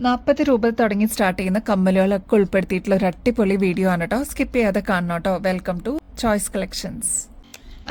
₹40 തുടങ്ങി സ്റ്റാർട്ട് ചെയ്യുന്ന കമ്മലുകളൊക്കെ ഉൾപ്പെടുത്തിയിട്ടുള്ള ഒരു അടിപൊളി വീഡിയോ ആണ് കേട്ടോ. സ്കിപ്പ് ചെയ്യാതെ കാണണം കേട്ടോ. Welcome to choice collections.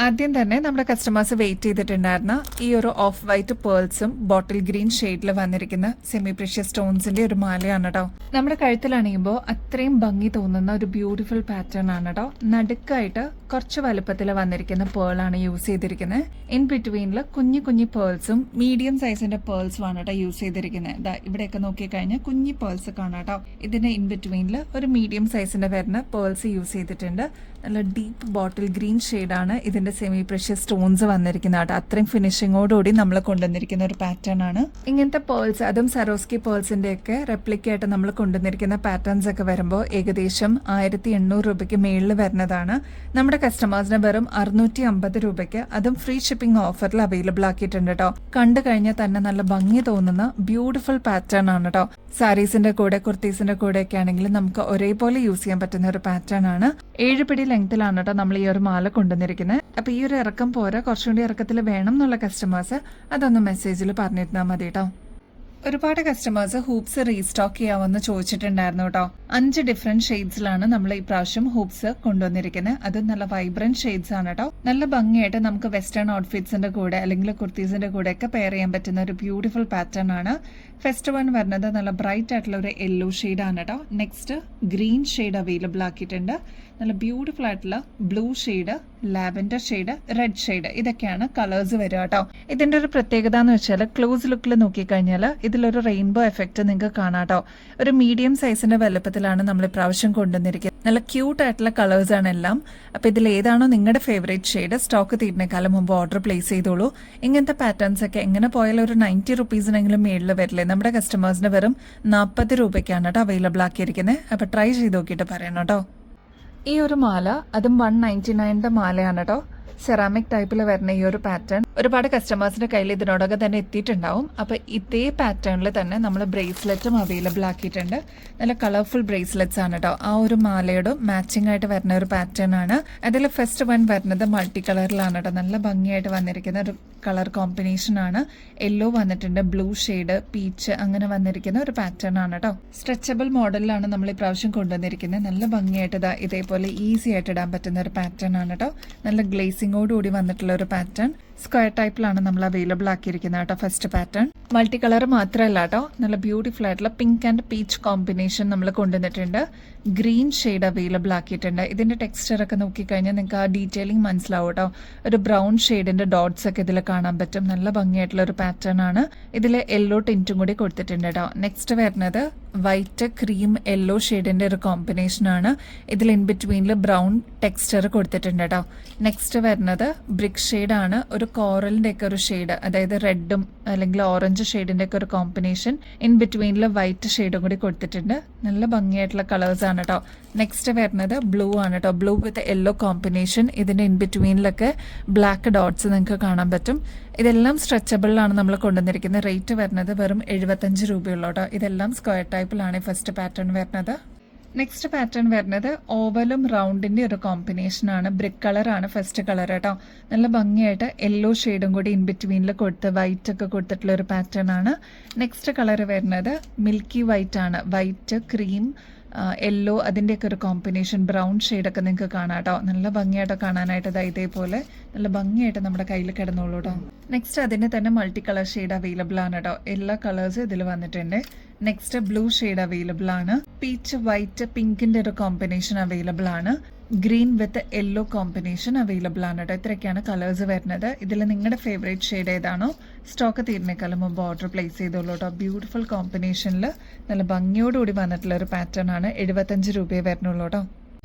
ആദ്യം തന്നെ നമ്മുടെ കസ്റ്റമേഴ്സ് വെയിറ്റ് ചെയ്തിട്ടുണ്ടായിരുന്ന ഈ ഒരു ഓഫ് വൈറ്റ് പേൾസും ബോട്ടിൽ ഗ്രീൻ ഷെയ്ഡിൽ വന്നിരിക്കുന്ന സെമി പ്രഷ്യസ് സ്റ്റോൺസിന്റെ ഒരു മാലയാണ് കേട്ടോ. നമ്മുടെ കഴുത്തിലണിയുമ്പോൾ അത്രയും ഭംഗി തോന്നുന്ന ഒരു ബ്യൂട്ടിഫുൾ പാറ്റേൺ ആണ് കേട്ടോ. നടുക്കായിട്ട് കുറച്ച് വലുപ്പത്തിൽ വന്നിരിക്കുന്ന പേൾ ആണ് യൂസ് ചെയ്തിരിക്കുന്നത്. ഇൻ ബിറ്റ്വീനിൽ കുഞ്ഞു കുഞ്ഞു പേൾസും മീഡിയം സൈസിന്റെ പേൾസും ആണ് കേട്ടോ യൂസ് ചെയ്തിരിക്കുന്നത്. ഇവിടെയൊക്കെ നോക്കിക്കഴിഞ്ഞാൽ കുഞ്ഞു പേൾസ് കാണാം കേട്ടോ. ഇതിന്റെ ഇൻ ബിറ്റ്വീനിൽ ഒരു മീഡിയം സൈസിന്റെ വരുന്ന പേൾസ് യൂസ് ചെയ്തിട്ടുണ്ട്. നല്ല ഡീപ്പ് ബോട്ടിൽ ഗ്രീൻ ഷെയ്ഡാണ് ഇതിന്റെ സെമി പ്രഷ്യസ് സ്റ്റോൺസ് വന്നിരിക്കുന്നത് കേട്ടോ. അത്രയും ഫിനിഷിങ്ങോടുകൂടി നമ്മൾ കൊണ്ടുവന്നിരിക്കുന്ന ഒരു പാറ്റേൺ ആണ്. ഇങ്ങനത്തെ പേൾസ്, അതും സരോസ്കി പേൾസിന്റെ ഒക്കെ റെപ്ലിക്കായിട്ട് നമ്മൾ കൊണ്ടുവന്നിരിക്കുന്ന പാറ്റേൺസ് ഒക്കെ വരുമ്പോൾ ഏകദേശം 1800 രൂപയ്ക്ക് മേളിൽ വരുന്നതാണ്. നമ്മുടെ കസ്റ്റമേഴ്സിന് വെറും 650 രൂപയ്ക്ക്, അതും ഫ്രീ ഷിപ്പിംഗ് ഓഫറിൽ അവൈലബിൾ ആക്കിയിട്ടുണ്ട് കേട്ടോ. കണ്ടു കഴിഞ്ഞാൽ തന്നെ നല്ല ഭംഗി തോന്നുന്ന ബ്യൂട്ടിഫുൾ പാറ്റേൺ ആണ് കേട്ടോ. സാരീസിന്റെ കൂടെ കുർത്തീസിന്റെ കൂടെ ഒക്കെ ആണെങ്കിലും നമുക്ക് ഒരേപോലെ യൂസ് ചെയ്യാൻ പറ്റുന്ന ഒരു പാറ്റേൺ ആണ്. 7 പിടി ലെങ്ത്തിലാണ് കേട്ടോ നമ്മൾ ഈ ഒരു മാല കൊണ്ടുവന്നിരിക്കുന്നത്. അപ്പൊ ഈ ഒരു ഇറക്കം പോരാ, കുറച്ചുകൂടി ഇറക്കത്തിൽ വേണം എന്നുള്ള കസ്റ്റമേഴ്സ് അതൊന്ന് മെസ്സേജിൽ പറഞ്ഞിരുന്നാൽ മതി കേട്ടോ. ഒരുപാട് കസ്റ്റമേഴ്സ് ഹൂപ്സ് റീസ്റ്റോക്ക് ചെയ്യാമെന്ന് ചോദിച്ചിട്ടുണ്ടായിരുന്നു കേട്ടോ. 5 ഡിഫറെന്റ് ഷെയ്ഡ്സിലാണ് നമ്മൾ ഈ പ്രാവശ്യം ഹൂപ്സ് കൊണ്ടുവന്നിരിക്കുന്നത്. അത് നല്ല വൈബ്രന്റ് ഷെയ്ഡ്സ് ആണ് കേട്ടോ. നല്ല ഭംഗിയായിട്ട് നമുക്ക് വെസ്റ്റേൺ ഔട്ട്ഫിറ്റ്സിന്റെ കൂടെ അല്ലെങ്കിൽ കുർത്തീസിന്റെ കൂടെ ഒക്കെ പെയർ ചെയ്യാൻ പറ്റുന്ന ഒരു ബ്യൂട്ടിഫുൾ പാറ്റേൺ ആണ്. ഫസ്റ്റ് വൺ വരുന്നത് നല്ല ബ്രൈറ്റ് ആയിട്ടുള്ള ഒരു യെല്ലോ ഷെയ്ഡ് ആണ് കേട്ടോ. നെക്സ്റ്റ് ഗ്രീൻ ഷെയ്ഡ് അവൈലബിൾ ആക്കിയിട്ടുണ്ട്. നല്ല ബ്യൂട്ടിഫുൾ ആയിട്ടുള്ള blue shade, lavender shade, red shade, ഇതൊക്കെയാണ് കളേഴ്സ് വരിക കേട്ടോ. ഇതിന്റെ ഒരു പ്രത്യേകത എന്ന് വെച്ചാൽ ക്ലോസ് ലുക്കിൽ നോക്കിക്കഴിഞ്ഞാൽ ഇതിലൊരു റെയിൻബോ എഫക്റ്റ് നിങ്ങൾക്ക് കാണാം കേട്ടോ. ഒരു മീഡിയം സൈസിന്റെ വലുപ്പത്തിലാണ് നമ്മൾ ഇപ്രാവശ്യം കൊണ്ടുവന്നിരിക്കുന്നത്. നല്ല ക്യൂട്ട് ആയിട്ടുള്ള കളേഴ്സ് ആണ് എല്ലാം. അപ്പൊ ഇതിൽ ഏതാണോ നിങ്ങളുടെ ഫേവറേറ്റ് ഷെയ്ഡ് സ്റ്റോക്ക് തീരുന്നേക്കാളും മുമ്പ് ഓർഡർ പ്ലേസ് ചെയ്തോളൂ. ഇങ്ങനത്തെ പാറ്റേൺസ് ഒക്കെ എങ്ങനെ പോയാലും ഒരു 90 റുപ്പീസിനെങ്കിലും മേളിൽ വരില്ലേ. നമ്മുടെ കസ്റ്റമേഴ്സിന് വെറും 40 രൂപയ്ക്കാണ് കേട്ടോ അവൈലബിൾ ആക്കിയിരിക്കുന്നത്. അപ്പൊ ട്രൈ ചെയ്ത് നോക്കിയിട്ട് പറയണം കേട്ടോ. ഈ ഒരു മാല അതും 199ന്റെ മാലയാണ് കേട്ടോ. സെറാമിക് ടൈപ്പിൽ വരുന്ന ഈ ഒരു പാറ്റേൺ ഒരുപാട് കസ്റ്റമേഴ്സിന്റെ കയ്യിൽ ഇതിനോടൊക്കെ തന്നെ എത്തിയിട്ടുണ്ടാവും. അപ്പൊ ഇതേ പാറ്റേണിൽ തന്നെ നമ്മൾ ബ്രേസ്ലെറ്റും അവൈലബിൾ ആക്കിയിട്ടുണ്ട്. നല്ല കളർഫുൾ ബ്രേസ്ലെറ്റ്സ് ആണ് കേട്ടോ. ആ ഒരു മാലയോട് മാച്ചിങ് ആയിട്ട് വരുന്ന ഒരു പാറ്റേൺ ആണ്. അതിൽ ഫസ്റ്റ് വൺ വരുന്നത് മൾട്ടി കളറിലാണ് കേട്ടോ. നല്ല ഭംഗിയായിട്ട് വന്നിരിക്കുന്ന ഒരു കളർ കോമ്പിനേഷൻ ആണ്. യെല്ലോ വന്നിട്ടുണ്ട്, ബ്ലൂ ഷെയ്ഡ്, പീച്ച്, അങ്ങനെ വന്നിരിക്കുന്ന ഒരു പാറ്റേൺ ആണ് കേട്ടോ. സ്ട്രെച്ചബിൾ മോഡലിലാണ് നമ്മൾ ഈ പ്രാവശ്യം കൊണ്ടുവന്നിരിക്കുന്നത്. നല്ല ഭംഗിയായിട്ട് ഇതേപോലെ ഈസി ആയിട്ട് ഇടാൻ പറ്റുന്ന ഒരു പാറ്റേൺ ആണ് കേട്ടോ. നല്ല ഗ്ലേസിങ്ങോടുകൂടി വന്നിട്ടുള്ള ഒരു പാറ്റേൺ. സ്ക്വയർ ടൈപ്പിലാണ് നമ്മൾ അവൈലബിൾ ആക്കിയിരിക്കുന്നത് കേട്ടോ. ഫസ്റ്റ് പാറ്റേൺ മൾട്ടി കളർ മാത്രമല്ല കേട്ടോ, നല്ല ബ്യൂട്ടിഫുൾ ആയിട്ടുള്ള പിങ്ക് ആൻഡ് പീച്ച് കോമ്പിനേഷൻ നമ്മൾ കൊണ്ടുവന്നിട്ടുണ്ട്. ഗ്രീൻ ഷെയ്ഡ് അവൈലബിൾ ആക്കിയിട്ടുണ്ട്. ഇതിന്റെ ടെക്സ്ചർ ഒക്കെ നോക്കിക്കഴിഞ്ഞാൽ നിങ്ങൾക്ക് ആ ഡീറ്റെയിലിംഗ് മനസ്സിലാവും കേട്ടോ. ഒരു ബ്രൗൺ ഷെയ്ഡിന്റെ ഡോട്ട്സ് ഒക്കെ ഇതിൽ കാണാൻ പറ്റും. നല്ല ഭംഗിയായിട്ടുള്ള ഒരു പാറ്റേൺ ആണ്. ഇതിൽ യെല്ലോ ടിന്റും കൂടി കൊടുത്തിട്ടുണ്ട് കേട്ടോ. നെക്സ്റ്റ് വരുന്നത് വൈറ്റ് ക്രീം യെല്ലോ ഷെയ്ഡിന്റെ ഒരു കോമ്പിനേഷൻ ആണ്. ഇതിൽ ഇൻ ബിറ്റ്വീനിൽ ബ്രൗൺ ടെക്സ്ചർ കൊടുത്തിട്ടുണ്ട് കേട്ടോ. നെക്സ്റ്റ് വരുന്നത് ബ്രിക്ക് ഷെയ്ഡ് ആണ്. ഒരു കോറലിന്റെ ഒക്കെ ഒരു ഷെയ്ഡ്, അതായത് റെഡും അല്ലെങ്കിൽ ഓറഞ്ച് ഷെയ്ഡിന്റെ ഒക്കെ ഒരു കോമ്പിനേഷൻ. ഇൻ ബിറ്റ്വീനിൽ വൈറ്റ് ഷെയ്ഡും കൂടി കൊടുത്തിട്ടുണ്ട്. നല്ല ഭംഗിയായിട്ടുള്ള കളേഴ്സ് ആണ് കേട്ടോ. നെക്സ്റ്റ് വരുന്നത് ബ്ലൂ ആണ് കേട്ടോ. ബ്ലൂ വിത്ത് യെല്ലോ കോമ്പിനേഷൻ. ഇതിന്റെ ഇൻ ബിറ്റ്വീനിലൊക്കെ ബ്ലാക്ക് ഡോട്ട്സ് നിങ്ങൾക്ക് കാണാൻ പറ്റും. ഇതെല്ലാം സ്ട്രെച്ചബിളിലാണ് നമ്മൾ കൊണ്ടുവന്നിരിക്കുന്നത്. റേറ്റ് വരുന്നത് വെറും 75 രൂപയുള്ളൂ കേട്ടോ. ഇതെല്ലാം സ്ക്വയർ ടൈപ്പിലാണ് ഫസ്റ്റ് പാറ്റേൺ വരുന്നത്. നെക്സ്റ്റ് പാറ്റേൺ വരുന്നത് ഓവലും റൗണ്ടിന്റെ ഒരു കോമ്പിനേഷൻ ആണ്. ബ്രിക്ക് കളർ ആണ് ഫസ്റ്റ് കളർ കേട്ടോ. നല്ല ഭംഗിയായിട്ട് യെല്ലോ ഷെയ്ഡും കൂടി ഇൻ ബിറ്റ്വീനിൽ കൊടുത്ത് വൈറ്റ് ഒക്കെ കൊടുത്തിട്ടുള്ള ഒരു പാറ്റേൺ ആണ്. നെക്സ്റ്റ് കളർ വരുന്നത് മിൽക്കി വൈറ്റ് ആണ്. വൈറ്റ്, ക്രീം, യെല്ലോ, അതിൻ്റെയൊക്കെ ഒരു കോമ്പിനേഷൻ. ബ്രൗൺ ഷെയ്ഡൊക്കെ നിങ്ങൾക്ക് കാണാം കേട്ടോ. നല്ല ഭംഗിയായിട്ട് കാണാനായിട്ട് ഇതേപോലെ നല്ല ഭംഗിയായിട്ട് നമ്മുടെ കയ്യിൽ കിടന്നോളൂ കേട്ടോ. നെക്സ്റ്റ് അതിന് തന്നെ മൾട്ടി കളർ ഷെയ്ഡ് അവൈലബിൾ ആണ് കേട്ടോ. എല്ലാ കളേഴ്സും ഇതിൽ വന്നിട്ടുണ്ട്. നെക്സ്റ്റ് ബ്ലൂ ഷെയ്ഡ് അവൈലബിൾ ആണ്. പീച്ച്, വൈറ്റ്, പിങ്കിന്റെ ഒരു കോമ്പിനേഷൻ അവൈലബിൾ ആണ്. ഗ്രീൻ വിത്ത് യെല്ലോ കോമ്പിനേഷൻ അവൈലബിൾ ആണ് കേട്ടോ. ഇത്രയൊക്കെയാണ് കളേഴ്സ് വരുന്നത്. ഇതിൽ നിങ്ങളുടെ ഫേവറേറ്റ് ഷെയ്ഡ് ഏതാണോ സ്റ്റോക്ക് തീരുന്നേക്കാളും മുമ്പ് ഓർഡർ പ്ലേസ് ചെയ്തോളൂ കേട്ടോ. ബ്യൂട്ടിഫുൾ കോമ്പിനേഷനിൽ നല്ല ഭംഗിയോടുകൂടി വന്നിട്ടുള്ള ഒരു പാറ്റേൺ ആണ്. 75 രൂപയെ വരുന്നുള്ളൂ കേട്ടോ.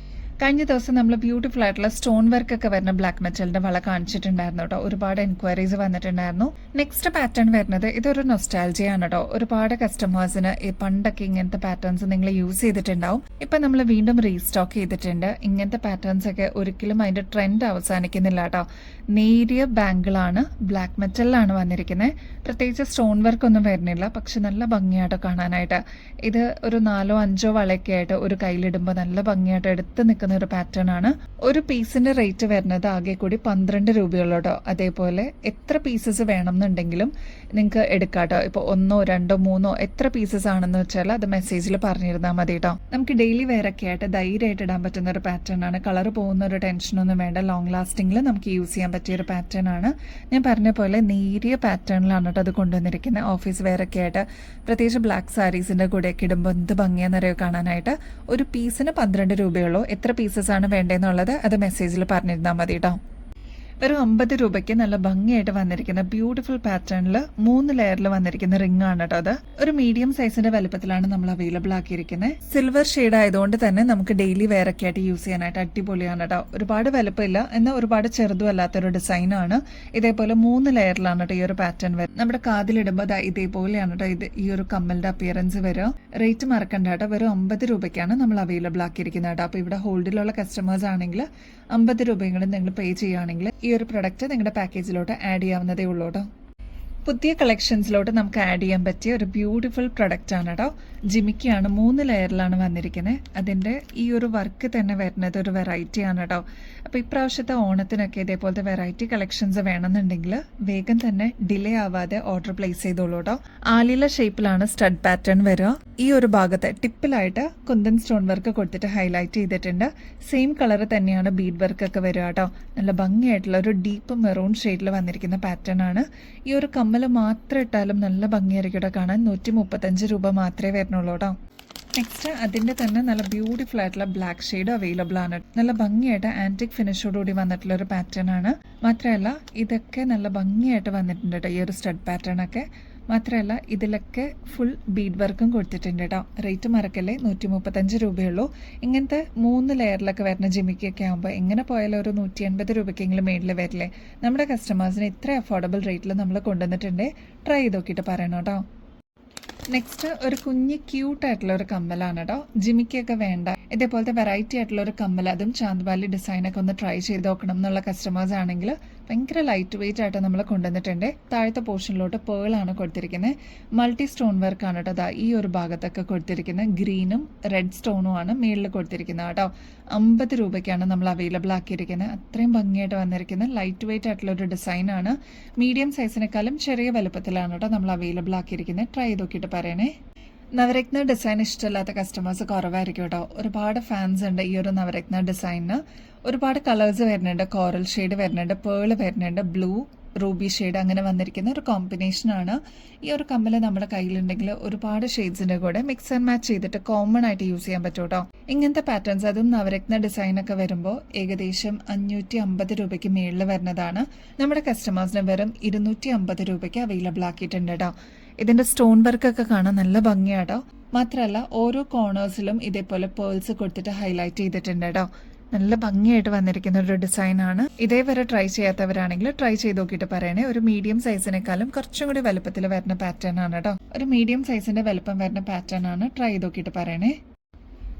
കഴിഞ്ഞ ദിവസം നമ്മൾ ബ്യൂട്ടിഫുൾ ആയിട്ടുള്ള സ്റ്റോൺ വർക്ക് ഒക്കെ വരുന്ന ബ്ലാക്ക് മെറ്റലിന്റെ വള കാണിച്ചിട്ടുണ്ടായിരുന്നു കേട്ടോ. ഒരുപാട് എൻക്വയറീസ് വന്നിട്ടുണ്ടായിരുന്നു. നെക്സ്റ്റ് പാറ്റേൺ വരുന്നത് ഇതൊരു നൊസ്റ്റാൾജിയാണ് കേട്ടോ. ഒരുപാട് കസ്റ്റമേഴ്സിന് ഈ പണ്ടൊക്കെ ഇങ്ങനത്തെ പാറ്റേൺസ് നിങ്ങൾ യൂസ് ചെയ്തിട്ടുണ്ടാവും. ഇപ്പൊ നമ്മൾ വീണ്ടും റീസ്റ്റോക്ക് ചെയ്തിട്ടുണ്ട്. ഇങ്ങനത്തെ പാറ്റേൺസ് ഒക്കെ ഒരിക്കലും അതിന്റെ ട്രെൻഡ് അവസാനിക്കുന്നില്ല കേട്ടോ. നേരിയ ബാങ്കിളാണ്, ബ്ലാക്ക് മെറ്റലിലാണ് വന്നിരിക്കുന്നത്. പ്രത്യേകിച്ച് സ്റ്റോൺ വർക്ക് ഒന്നും വരുന്നില്ല, പക്ഷെ നല്ല ഭംഗിയായിട്ട് കാണാനായിട്ട്. ഇത് ഒരു 4-5 വളയൊക്കെ ആയിട്ട് ഒരു കയ്യിലിടുമ്പോൾ നല്ല ഭംഗിയായിട്ട് എടുത്ത് നിൽക്കുന്ന പറ്റുന്ന ഒരു പാറ്റേൺ ആണ്. ഒരു പീസിന്റെ റേറ്റ് വരുന്നത് ആകെ കൂടി 12 രൂപയുള്ളൂ കേട്ടോ. അതേപോലെ എത്ര പീസസ് വേണമെന്നുണ്ടെങ്കിലും നിങ്ങൾക്ക് എടുക്കാം കേട്ടോ. ഇപ്പോൾ 1, 2, 3 എത്ര പീസസ് ആണെന്ന് വെച്ചാൽ അത് മെസ്സേജിൽ പറഞ്ഞിരുന്നാൽ മതി കേട്ടോ. നമുക്ക് ഡെയിലി വെയർ ഒക്കെ ആയിട്ട് ധൈര്യമായിട്ട് ഇടാൻ പറ്റുന്ന ഒരു പാറ്റേൺ ആണ്. കളർ പോകുന്ന ഒരു ടെൻഷനൊന്നും വേണ്ട. ലോങ് ലാസ്റ്റിംഗിൽ നമുക്ക് യൂസ് ചെയ്യാൻ പറ്റിയ ഒരു പാറ്റേൺ ആണ്. ഞാൻ പറഞ്ഞ പോലെ നേരിയ പാറ്റേണിലാണ് കേട്ടോ അത് കൊണ്ടുവന്നിരിക്കുന്നത്. ഓഫീസ് വെയർ ഒക്കെ ആയിട്ട് പ്രത്യേകിച്ച് ബ്ലാക്ക് സാരീസിന്റെ കൂടെയൊക്കെ ഇടുമ്പോൾ എന്ത് ഭംഗിയാണെന്നറിയോ കാണാനായിട്ട്. ഒരു പീസിന് 12 രൂപയുള്ളൂ. എത്ര പീസസ് ആണ് വേണ്ടതെന്നുള്ളത് അത് മെസ്സേജിൽ പറഞ്ഞിരുന്നാൽ മതി കേട്ടോ. ഒരു 50 രൂപയ്ക്ക് നല്ല ഭംഗിയായിട്ട് വന്നിരിക്കുന്ന ബ്യൂട്ടിഫുൾ പാറ്റേണിൽ 3 ലെയറിൽ വന്നിരിക്കുന്ന റിംഗ് ആണ് കേട്ടോ. അത് ഒരു മീഡിയം സൈസിന്റെ വലുപ്പത്തിലാണ് നമ്മൾ അവൈലബിൾ ആക്കിയിരിക്കുന്നത്. സിൽവർ ഷെയ്ഡ് ആയതുകൊണ്ട് തന്നെ നമുക്ക് ഡെയിലി വെയർ ഒക്കെ ആയിട്ട് യൂസ് ചെയ്യാനായിട്ട് അടിപൊളിയാണ് കേട്ടോ. ഒരുപാട് വലുപ്പമില്ല എന്നാൽ ഒരുപാട് ചെറുതും അല്ലാത്തൊരു ഡിസൈനാണ്. ഇതേപോലെ 3 ലെയറിലാണ് കേട്ടോ ഈ ഒരു പാറ്റേൺ വരുന്നത്. നമ്മുടെ കാതിലിടുമ്പോൾ ഇതേപോലെയാണ് കേട്ടോ ഈ ഒരു കമ്മലിന്റെ അപ്പിയറൻസ് വരിക. റേറ്റ് മറക്കണ്ട കേട്ടോ. വെറും 50 രൂപയ്ക്കാണ് നമ്മൾ അവൈലബിൾ ആക്കിയിരിക്കുന്നത് കേട്ടോ. അപ്പോൾ ഇവിടെ ഹോൾഡിലുള്ള കസ്റ്റമേഴ്സ് ആണെങ്കിൽ 50 രൂപയും കൂടെ നിങ്ങൾ പേ ചെയ്യുകയാണെങ്കിൽ ഈ ഒരു പ്രൊഡക്റ്റ് നിങ്ങളുടെ പാക്കേജിലോട്ട് ആഡ് ചെയ്യാവുന്നതേ ഉള്ളൂ കേട്ടോ. പുതിയ കളക്ഷൻസിലോട്ട് നമുക്ക് ആഡ് ചെയ്യാൻ പറ്റിയ ഒരു ബ്യൂട്ടിഫുൾ പ്രൊഡക്റ്റ് ആണ് കേട്ടോ. ജിമിക്കിയാണ്. 3 ലെയറിലാണ് വന്നിരിക്കുന്നത്. അതിൻ്റെ ഈ ഒരു വർക്ക് തന്നെ വരുന്നത് ഒരു വെറൈറ്റി ആണ് കേട്ടോ. അപ്പോൾ ഇപ്രാവശ്യത്തെ ഓണത്തിനൊക്കെ ഇതേപോലത്തെ വെറൈറ്റി കളക്ഷൻസ് വേണമെന്നുണ്ടെങ്കിൽ വേഗം തന്നെ ഡിലേ ആവാതെ ഓർഡർ പ്ലേസ് ചെയ്തോളൂ കേട്ടോ. ആലില ഷേപ്പിലാണ് സ്റ്റഡ് പാറ്റേൺ വരിക. ഈ ഒരു ഭാഗത്ത് ടിപ്പിലായിട്ട് കുന്തൻ സ്റ്റോൺ വർക്ക് കൊടുത്തിട്ട് ഹൈലൈറ്റ് ചെയ്തിട്ടുണ്ട്. സെയിം കളർ തന്നെയാണ് ബീഡ് വർക്ക് ഒക്കെ വരിക കേട്ടോ. നല്ല ഭംഗിയായിട്ടുള്ള ഒരു ഡീപ്പ് മെറൂൺ ഷെയ്ഡിൽ വന്നിരിക്കുന്ന പാറ്റേൺ ആണ്. ഈ ഒരു കമ്മൽ മാത്രം ഇട്ടാലും നല്ല ഭംഗിയായിരിക്കും കേട്ടോ കാണാൻ. 135 രൂപ മാത്രമേ വരുന്നുള്ളൂ കേട്ടോ. നെക്സ്റ്റ് അതിൻ്റെ തന്നെ നല്ല ബ്യൂട്ടിഫുൾ ആയിട്ടുള്ള ബ്ലാക്ക് ഷെയ്ഡ് അവൈലബിൾ ആണ്. നല്ല ഭംഗിയായിട്ട് ആന്റിക് ഫിനിഷോടുകൂടി വന്നിട്ടുള്ള ഒരു പാറ്റേൺ ആണ്. മാത്രമല്ല ഇതൊക്കെ നല്ല ഭംഗിയായിട്ട് വന്നിട്ടുണ്ട് കേട്ടോ ഈ ഒരു സ്റ്റഡ് പാറ്റേൺ ഒക്കെ. മാത്രമല്ല ഇതിലൊക്കെ ഫുൾ ബീഡ് വർക്കും കൊടുത്തിട്ടുണ്ട് കേട്ടോ. റേറ്റ് മറക്കല്ലേ, 135 രൂപയുള്ളൂ. ഇങ്ങനത്തെ 3 ലെയറിലൊക്കെ വരുന്ന ജിമിക്കൊക്കെ ആകുമ്പോൾ എങ്ങനെ പോയാലും ഒരു 180 രൂപയ്ക്കെങ്കിലും മേളിൽ വരില്ലേ. നമ്മുടെ കസ്റ്റമേഴ്സിന് ഇത്ര അഫോർഡബിൾ റേറ്റിൽ നമ്മൾ കൊണ്ടുവന്നിട്ടുണ്ട്. ട്രൈ ചെയ്ത് നോക്കിയിട്ട് പറയണം കേട്ടോ. നെക്സ്റ്റ് ഒരു കുഞ്ഞ് ക്യൂട്ടായിട്ടുള്ള ഒരു കമ്മലാണ് കേട്ടോ. ജിമിക്കൊക്കെ വേണ്ട ഇതേപോലത്തെ വെറൈറ്റി ആയിട്ടുള്ള ഒരു കമ്മൽ, അതും ചാന്ദ്ബാലി ഡിസൈനൊക്കെ ഒന്ന് ട്രൈ ചെയ്ത് നോക്കണം എന്നുള്ള കസ്റ്റമേഴ്സ് ആണെങ്കിൽ ഭയങ്കര ലൈറ്റ് വെയിറ്റ് ആയിട്ട് നമ്മൾ കൊണ്ടുവന്നിട്ടുണ്ട്. താഴത്തെ പോർഷനിലോട്ട് പേളാണ് കൊടുത്തിരിക്കുന്നത്. മൾട്ടി സ്റ്റോൺ വർക്കാണ് കേട്ടോ. അതാ ഈ ഒരു ഭാഗത്തൊക്കെ കൊടുത്തിരിക്കുന്നത് ഗ്രീനും റെഡ് സ്റ്റോണും ആണ് മേളിൽ കൊടുത്തിരിക്കുന്നത് കേട്ടോ. 50 രൂപയ്ക്കാണ് നമ്മൾ അവൈലബിൾ ആക്കിയിരിക്കുന്നത്. അത്രയും ഭംഗിയായിട്ട് വന്നിരിക്കുന്നത് ലൈറ്റ് വെയിറ്റ് ആയിട്ടുള്ള ഒരു ഡിസൈനാണ്. മീഡിയം സൈസിനേക്കാളും ചെറിയ വലുപ്പത്തിലാണ് കേട്ടോ നമ്മൾ അവൈലബിൾ ആക്കിയിരിക്കുന്നത്. ട്രൈ ചെയ്ത് നോക്കിയിട്ട് പറയണേ. നവരത്ന ഡിസൈൻ ഇഷ്ടമില്ലാത്ത കസ്റ്റമേഴ്സ് കുറവായിരിക്കും കേട്ടോ. ഒരുപാട് ഫാൻസ് ഉണ്ട് ഈ ഒരു നവരത്ന ഡിസൈനിന്. ഒരുപാട് കളേഴ്സ് വരുന്നുണ്ട്. കോറൽ ഷെയ്ഡ് വരുന്നുണ്ട്, പേള് വരുന്നുണ്ട്, ബ്ലൂ, റൂബി ഷെയ്ഡ് അങ്ങനെ വന്നിരിക്കുന്ന ഒരു കോമ്പിനേഷനാണ്. ഈ ഒരു കമ്മൽ നമ്മുടെ കയ്യിലുണ്ടെങ്കിൽ ഒരുപാട് ഷെയ്ഡ്സിന്റെ കൂടെ മിക്സ് ആൻഡ് മാച്ച് ചെയ്തിട്ട് കോമൺ ആയിട്ട് യൂസ് ചെയ്യാൻ പറ്റും കേട്ടോ. ഇങ്ങനത്തെ പാറ്റേൺസ് അതും നവരത്ന ഡിസൈനൊക്കെ വരുമ്പോൾ ഏകദേശം 550 രൂപയ്ക്ക് മേളിൽ വരുന്നതാണ്. നമ്മുടെ കസ്റ്റമേഴ്സിന് വെറും 250 രൂപയ്ക്ക് അവൈലബിൾ ആക്കിയിട്ടുണ്ട് കേട്ടോ. ഇതിന്റെ സ്റ്റോൺ വർക്കൊക്കെ കാണാൻ നല്ല ഭംഗിയാട്ടോ. മാത്രമല്ല ഓരോ കോർണേഴ്സിലും ഇതേപോലെ പേൾസ് കൊടുത്തിട്ട് ഹൈലൈറ്റ് ചെയ്തിട്ടുണ്ട് കേട്ടോ. നല്ല ഭംഗിയായിട്ട് വന്നിരിക്കുന്ന ഒരു ഡിസൈനാണ്. ഇതേവരെ ട്രൈ ചെയ്യാത്തവരാണെങ്കിൽ ട്രൈ ചെയ്ത് നോക്കിയിട്ട് പറയണേ. ഒരു മീഡിയം സൈസിനേക്കാളും കുറച്ചും കൂടി വലുപ്പത്തിൽ വരുന്ന പാറ്റേൺ ആണ് കേട്ടോ. ഒരു മീഡിയം സൈസിന്റെ വലുപ്പം വരുന്ന പാറ്റേൺ ആണ്. ട്രൈ ചെയ്ത് നോക്കിയിട്ട് പറയണേ.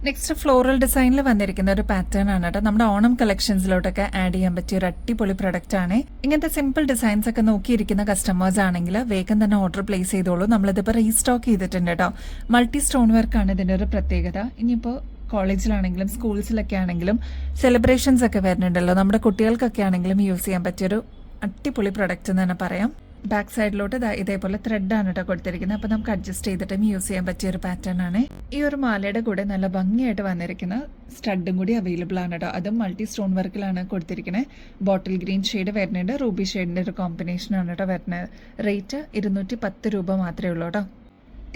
നെക്സ്റ്റ് ഫ്ലോറൽ ഡിസൈനിൽ വന്നിരിക്കുന്ന ഒരു പാറ്റേൺ ആണ് കേട്ടോ. നമ്മുടെ ഓണം കളക്ഷൻസിലോട്ടൊക്കെ ആഡ് ചെയ്യാൻ പറ്റിയ ഒരു അടിപൊളി പ്രൊഡക്റ്റ് ആണ്. ഇങ്ങനത്തെ സിമ്പിൾ ഡിസൈൻസ് ഒക്കെ നോക്കിയിരിക്കുന്ന കസ്റ്റമേഴ്സ് ആണെങ്കിൽ വേഗം തന്നെ ഓർഡർ പ്ലേസ് ചെയ്തോളൂ. നമ്മളിതിപ്പോൾ റീസ്റ്റോക്ക് ചെയ്തിട്ടുണ്ട് കേട്ടോ. മൾട്ടി സ്റ്റോൺ വർക്കാണ് ഇതിൻ്റെ ഒരു പ്രത്യേകത. ഇനിയിപ്പോൾ കോളേജിലാണെങ്കിലും സ്കൂൾസിലൊക്കെ ആണെങ്കിലും സെലിബ്രേഷൻസ് ഒക്കെ വരുന്നുണ്ടല്ലോ, നമ്മുടെ കുട്ടികൾക്കൊക്കെ ആണെങ്കിലും യൂസ് ചെയ്യാൻ പറ്റിയൊരു അടിപൊളി പ്രൊഡക്റ്റ് എന്ന് തന്നെ പറയാം. ബാക്ക് സൈഡിലോട്ട് ഇതേപോലെ ത്രെഡാണ് കേട്ടോ കൊടുത്തിരിക്കുന്നത്. അപ്പോൾ നമുക്ക് അഡ്ജസ്റ്റ് ചെയ്തിട്ടും യൂസ് ചെയ്യാൻ പറ്റിയ ഒരു പാറ്റേൺ ആണ്. ഈ ഒരു മാലയുടെ കൂടെ നല്ല ഭംഗിയായിട്ട് വന്നിരിക്കുന്ന സ്റ്റഡും കൂടി അവൈലബിൾ ആണ് കേട്ടോ. അതും മൾട്ടി സ്റ്റോൺ വർക്കിലാണ് കൊടുത്തിരിക്കുന്നത്. ബോട്ടിൽ ഗ്രീൻ ഷെയ്ഡ് വരുന്നുണ്ട്, റൂബി ഷെയ്ഡിന്റെ ഒരു കോമ്പിനേഷൻ ആണ് കേട്ടോ വരുന്നത്. റേറ്റ് 210 രൂപ മാത്രമേ ഉള്ളൂ കേട്ടോ.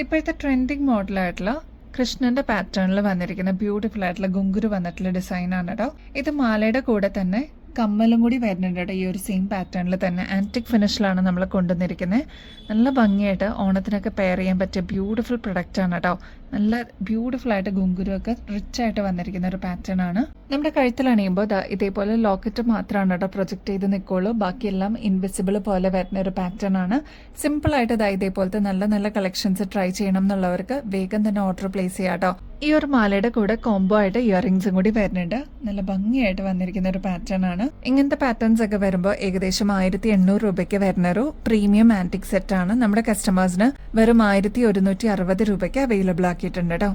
ഇപ്പോഴത്തെ ട്രെൻഡിങ് മോഡലായിട്ടുള്ള കൃഷ്ണന്റെ പാറ്റേണിൽ വന്നിരിക്കുന്ന ബ്യൂട്ടിഫുൾ ആയിട്ടുള്ള ഗുങ്കുരു വന്നിട്ടുള്ള ഡിസൈൻ ആണ് കേട്ടോ. ഇത് മാലയുടെ കൂടെ തന്നെ കമ്മലും കൂടി വരുന്നുണ്ട് കേട്ടോ. ഈ ഒരു സെയിം പാറ്റേണിൽ തന്നെ ആന്റിക് ഫിനിഷിലാണ് നമ്മൾ കൊണ്ടുവന്നിരിക്കുന്നത്. നല്ല ഭംഗിയായിട്ട് ഓണത്തിനൊക്കെ പെയർ ചെയ്യാൻ പറ്റിയ ബ്യൂട്ടിഫുൾ പ്രൊഡക്റ്റ് ആണ് കേട്ടോ. നല്ല ബ്യൂട്ടിഫുൾ ആയിട്ട് ഗുങ്കുരു ഒക്കെ റിച്ച് ആയിട്ട് വന്നിരിക്കുന്ന ഒരു പാറ്റേൺ ആണ്. നമ്മുടെ കഴുത്തിൽ അണിയുമ്പോൾ ഇതേപോലെ ലോക്കറ്റ് മാത്രമാണ് കേട്ടോ പ്രൊജക്ട് ചെയ്ത് നിൽക്കുള്ളൂ. ബാക്കിയെല്ലാം ഇൻവിസിബിൾ പോലെ വരുന്ന ഒരു പാറ്റേൺ ആണ്. സിമ്പിൾ ആയിട്ട് ഇതേപോലത്തെ നല്ല നല്ല കളക്ഷൻസ് ട്രൈ ചെയ്യണം എന്നുള്ളവർക്ക് വേഗം തന്നെ ഓർഡർ പ്ലേസ് ചെയ്യാം കേട്ടോ. ഈ ഒരു മാലയുടെ കൂടെ കോംബോ ആയിട്ട് ഇയറിംഗ്സും കൂടി വരുന്നുണ്ട്. നല്ല ഭംഗിയായിട്ട് വന്നിരിക്കുന്ന ഒരു പാറ്റേൺ ആണ്. ഇങ്ങനത്തെ പാറ്റേൺസ് ഒക്കെ വരുമ്പോൾ ഏകദേശം 1800 രൂപയ്ക്ക് വരുന്ന ഒരു പ്രീമിയം ആന്റിക് സെറ്റ് ആണ്. നമ്മുടെ കസ്റ്റമേഴ്സിന് വെറും 1160 രൂപയ്ക്ക് അവൈലബിൾ ആക്കിയിട്ടുണ്ട് കേട്ടോ.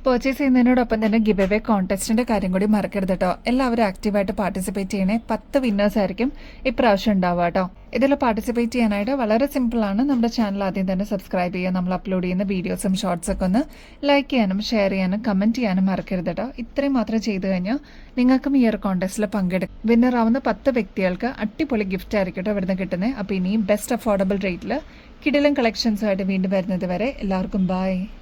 പർച്ചേസ് ചെയ്യുന്നതിനോടൊപ്പം തന്നെ ഗിവ് അവേ കോൺടെസ്റ്റിന്റെ കാര്യം കൂടി മറക്കരുത് കേട്ടോ. എല്ലാവരും ആക്റ്റീവായിട്ട് പാർട്ടിസിപ്പേറ്റ് ചെയ്യണേ. 10 വിന്നേഴ്സ് ആയിരിക്കും ഇപ്രാവശ്യം ഉണ്ടാവുക കേട്ടോ. ഇതിൽ പാർട്ടിസിപ്പേറ്റ് ചെയ്യാനായിട്ട് വളരെ സിമ്പിളാണ്. നമ്മുടെ ചാനൽ ആദ്യം തന്നെ സബ്സ്ക്രൈബ് ചെയ്യുക. നമ്മൾ അപ്ലോഡ് ചെയ്യുന്ന വീഡിയോസും ഷോർട്സൊക്കെ ഒന്ന് ലൈക്ക് ചെയ്യാനും ഷെയർ ചെയ്യാനും കമൻറ്റ് ചെയ്യാനും മറക്കരുത് കേട്ടോ. ഇത്രയും മാത്രം ചെയ്തു കഴിഞ്ഞാൽ നിങ്ങൾക്കും ഈ ഒരു കോൺടെസ്റ്റിൽ പങ്കെടുക്കും. വിന്നർ ആവുന്ന 10 വ്യക്തികൾക്ക് അടിപൊളി ഗിഫ്റ്റ് ആയിരിക്കും കേട്ടോ ഇവിടുന്ന് കിട്ടുന്നത്. അപ്പോൾ ഇനിയും ബെസ്റ്റ് അഫോർഡബിൾ റേറ്റിൽ കിടിലൻ കളക്ഷൻസുമായിട്ട് വീണ്ടും വരുന്നത് വരെ എല്ലാവർക്കും ബൈ.